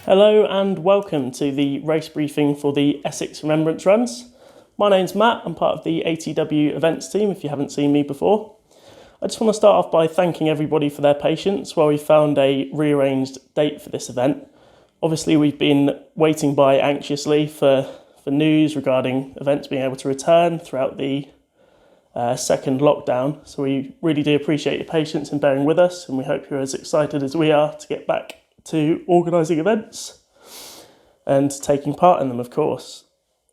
Hello and welcome to the race briefing for the Essex Remembrance Runs. My name's Matt, I'm part of the ATW events team if you haven't seen me before. I just want to start off by thanking everybody for their patience while we found a rearranged date for this event. Obviously we've been waiting by anxiously for news regarding events being able to return throughout the second lockdown, so we really do appreciate your patience in bearing with us, and we hope you're as excited as we are to get back to organising events and taking part in them, of course.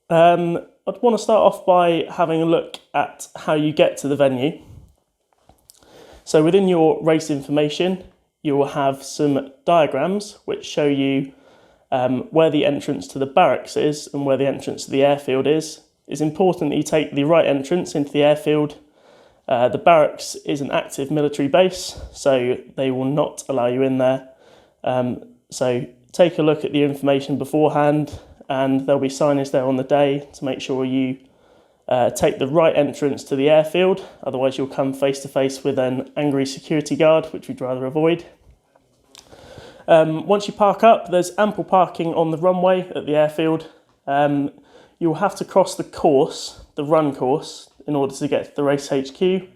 I'd want to start off by having a look at how you get to the venue. So within your race information, you will have some diagrams which show you where the entrance to the barracks is and where the entrance to the airfield is. It's important that you take the right entrance into the airfield. The barracks is an active military base, so they will not allow you in there. So take a look at the information beforehand, and there'll be signage there on the day to make sure you take the right entrance to the airfield, otherwise you'll come face to face with an angry security guard, which we'd rather avoid. Once you park up, there's ample parking on the runway at the airfield. You'll have to cross the run course, in order to get to the race HQ.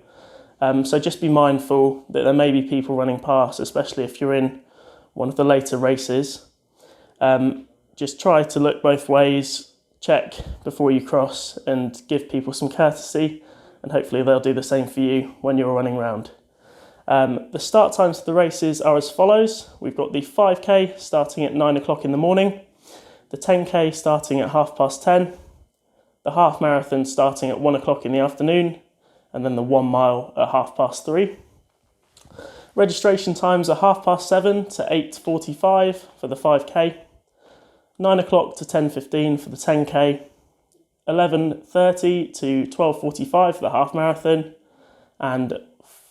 So just be mindful that there may be people running past, especially if you're in one of the later races. Just try to look both ways, check before you cross, and give people some courtesy, and hopefully they'll do the same for you when you're running round. The start times of the races are as follows. We've got the 5k starting at 9 o'clock in the morning, the 10k starting at 10:30, the half marathon starting at 1 o'clock in the afternoon, and then the 1 mile at 3:30. Registration times are 7:30 to 8:45 for the 5k, 9 o'clock to 10:15 for the 10k, 11:30 to 12:45 for the half marathon, and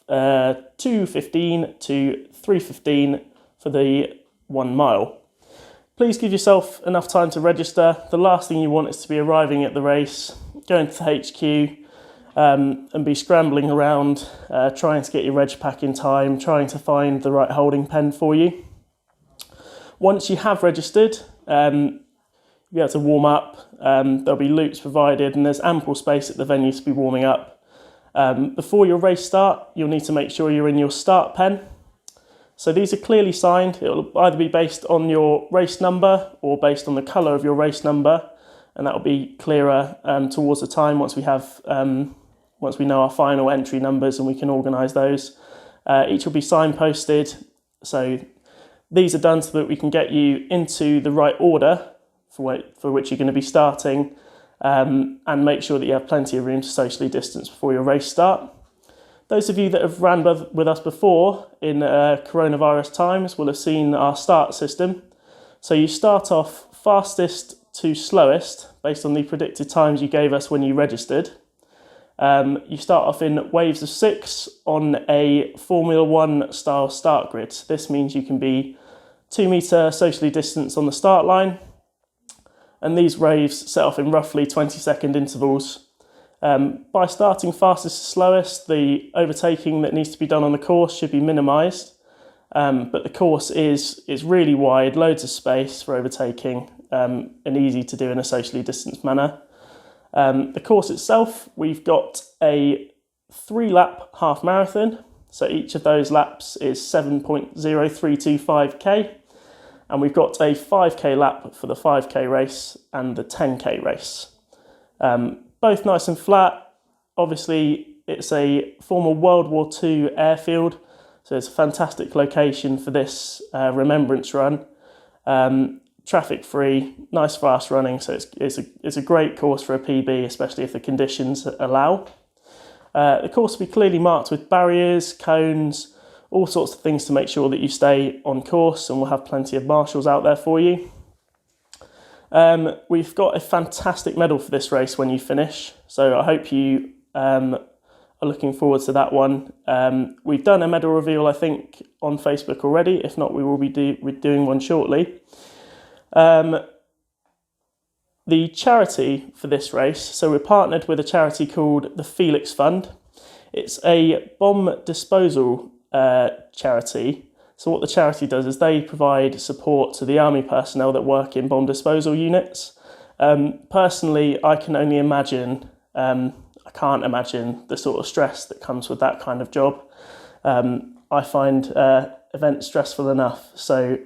2:15 to 3:15 for the 1 mile. Please give yourself enough time to register. The last thing you want is to be arriving at the race, going to the HQ, and be scrambling around, trying to get your reg pack in time, trying to find the right holding pen for you. Once you have registered, you'll be able to warm up. There'll be loops provided, and there's ample space at the venue to be warming up. Before your race start, you'll need to make sure you're in your start pen. So these are clearly signed. It'll either be based on your race number or based on the colour of your race number, and that will be clearer towards the time once we know our final entry numbers and we can organise those. Each will be signposted, so these are done so that we can get you into the right order for which you're going to be starting, and make sure that you have plenty of room to socially distance before your race start. Those of you that have ran with us before in coronavirus times will have seen our start system. So you start off fastest to slowest based on the predicted times you gave us when you registered. You start off in waves of 6 on a Formula 1 style start grid. This means you can be 2 metre socially distanced on the start line, and these waves set off in roughly 20-second intervals. By starting fastest to slowest, the overtaking that needs to be done on the course should be minimised, but the course is really wide, loads of space for overtaking, and easy to do in a socially distanced manner. The course itself, we've got a 3-lap half marathon, so each of those laps is 7.0325k, and we've got a 5k lap for the 5k race and the 10k race. Both nice and flat. Obviously, it's a former World War II airfield, so it's a fantastic location for this remembrance run. Traffic free, nice fast running, so it's a great course for a PB, especially if the conditions allow. The course will be clearly marked with barriers, cones, all sorts of things to make sure that you stay on course, and we'll have plenty of marshals out there for you. We've got a fantastic medal for this race when you finish, so I hope you are looking forward to that one. We've done a medal reveal, I think, on Facebook already. If not, we will be doing one shortly. The charity for this race, so we're partnered with a charity called the Felix Fund. It's a bomb disposal charity So what the charity does is they provide support to the army personnel that work in bomb disposal units. Personally, I can only imagine, I can't imagine the sort of stress that comes with that kind of job. I find events stressful enough, so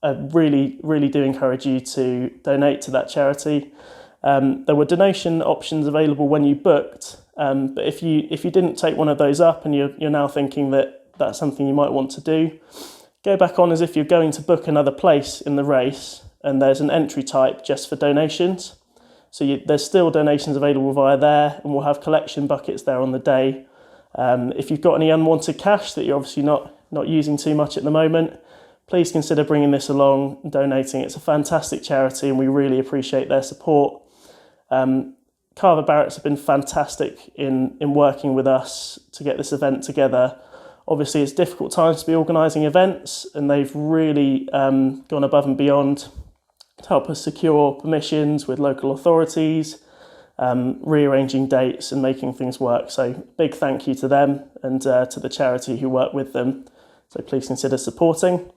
I really, really do encourage you to donate to that charity. There were donation options available when you booked, but if you didn't take one of those up and you're now thinking that that's something you might want to do, go back on as if you're going to book another place in the race, and there's an entry type just for donations. So there's still donations available via there, and we'll have collection buckets there on the day. If you've got any unwanted cash that you're obviously not using too much at the moment, please consider bringing this along and donating. It's a fantastic charity and we really appreciate their support. Carver Barracks have been fantastic in working with us to get this event together. Obviously, it's difficult times to be organising events, and they've really gone above and beyond to help us secure permissions with local authorities, rearranging dates and making things work. So big thank you to them and to the charity who work with them. So please consider supporting.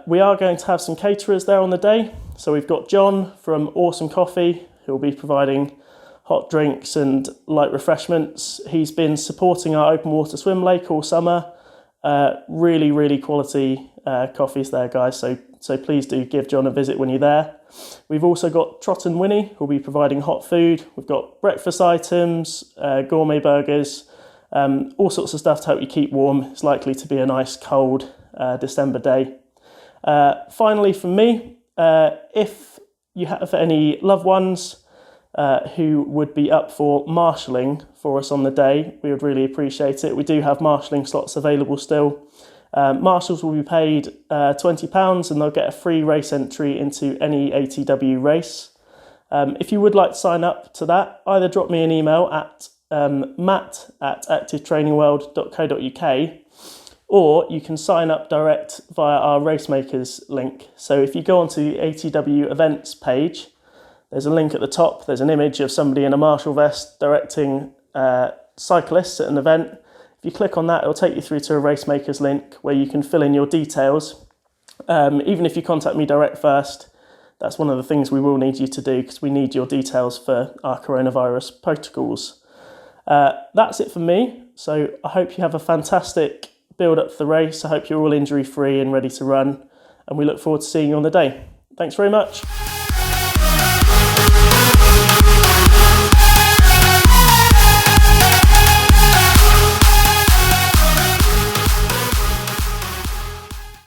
We are going to have some caterers there on the day. So we've got John from Awesome Coffee, who will be providing hot drinks and light refreshments. He's been supporting our open water swim lake all summer. Really, really quality coffees there, guys. So please do give John a visit when you're there. We've also got Trot and Winnie, who'll be providing hot food. We've got breakfast items, gourmet burgers, all sorts of stuff to help you keep warm. It's likely to be a nice cold December day. Finally, from me, if you have any loved ones who would be up for marshalling for us on the day, we would really appreciate it. We do have marshalling slots available still. Marshals will be paid £20 and they'll get a free race entry into any ATW race. If you would like to sign up to that, either drop me an email at matt@activetrainingworld.co.uk, or you can sign up direct via our Racemakers link. So if you go onto the ATW events page, there's a link at the top. There's an image of somebody in a marshal vest directing cyclists at an event. If you click on that, it'll take you through to a Racemakers link where you can fill in your details. Even if you contact me direct first, that's one of the things we will need you to do, because we need your details for our coronavirus protocols. That's it for me. So I hope you have a fantastic build up for the race. I hope you're all injury free and ready to run, and we look forward to seeing you on the day. Thanks very much.